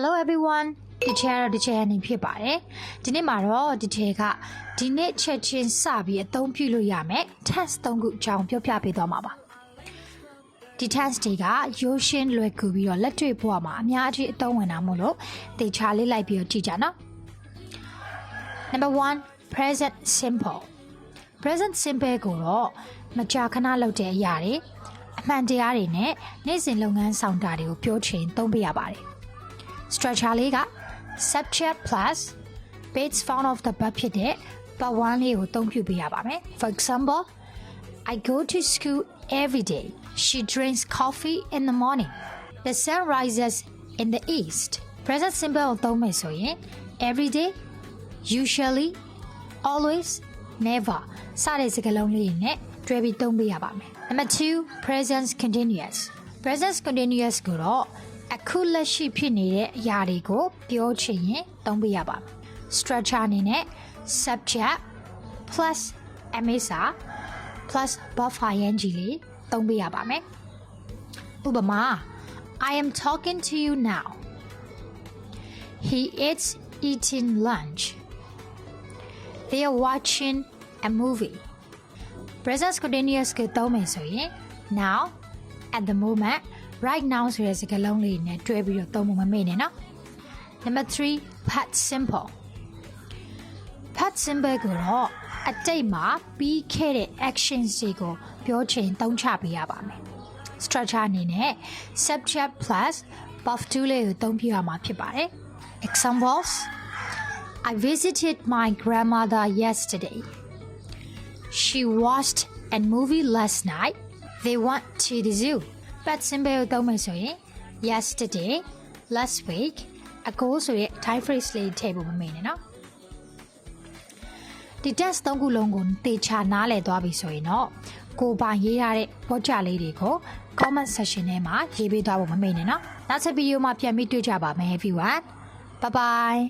Hello everyone ဒီchair နေဖြစ်ပါတယ်ဒီနေ့မှာတော့ဒီ chair ကဒီနေ့ချက်ချင်းစပြီးအသုံးပြုလို့ရမယ် task 3ခုအကြောင်းပြောပြပေးသွားမှာပါဒီ task တွေကရိုးရှင်းလွယ်ကူပြီးတော့လက်တွေ့ဘဝမှာအများကြီးအသုံးဝင်တာမို့လို့တေချာလေးလိုက်ပြီးတော့ကြည့်ကြနော် Number 1 present simple present simple ကိုတော့မကြာခဏလုပ်တဲ့အရာတွေအမှန်တရားတွေနဲ့နေ့စဉ်လုပ်ငန်းဆောင်တာတွေကိုပြောချင်သုံးပေးရပါတယ် structure လေးက subject plus base form of the verb ဖြစ်တဲ့ verb 1လေးကိုသုံးပြုပေးရပါမယ် For example I go to school every day She drinks coffee in the morning The sun rises in the east present simple ကိုသုံးမယ်ဆိုရင် every day usually always never စတဲ့စကားလုံးလေးနဲ့တွဲပြီးသုံးပေးရပါမယ် Number 2 present continuous present continuous ကိုတော့အခုလက်ရှိဖြစ်နေတဲ့အရာတွေကိုပြောချင်ရင်သုံးပေးရပါမယ် structure အနေနဲ့ subject plus amesa plus verb ing လေးသုံးပေးရပါမယ်ဥပမာ I am talking to you now He is eating lunch They are watching a movie present continuous ကိုသုံးမယ်ဆိုရင် now at the moment right now ဆိုတဲ့စကားလုံးလေးနဲ့တွဲပြီးတော့သုံးဖို့မမေ့နဲ့နော် Number 3 past simple past simple ကိုတော့အတိတ်မှာပြီးခဲ့တဲ့ actions တွေကိုပြောချင်သုံးချပေးရပါမယ် structure အနေနဲ့ subject plus verb 2လေးကိုသုံးပြရမှာဖြစ်ပါတယ် examples I visited my grandmother yesterday She watched a movie last night They went to the zoo past simple ကိုသုံးမယ်ဆိုရင် yesterday last week အကိုဆိုတဲ့ time phrase လေးထည့်ဖို့မမေ့နဲ့နော်ဒီ test 3ခုလုံးကိုတေချာနားလည်သွားပြီဆိုရင်တော့ကိုပိုင်ရေးရတဲ့ဘောကြလေးတွေကို comment section ထဲမှာရေးပေးသွားဖို့မမေ့နဲ့နော်နောက်ဆက်ဗီဒီယိုမှာပြန်ပြီးတွေ့ကြပါမယ် everyone bye bye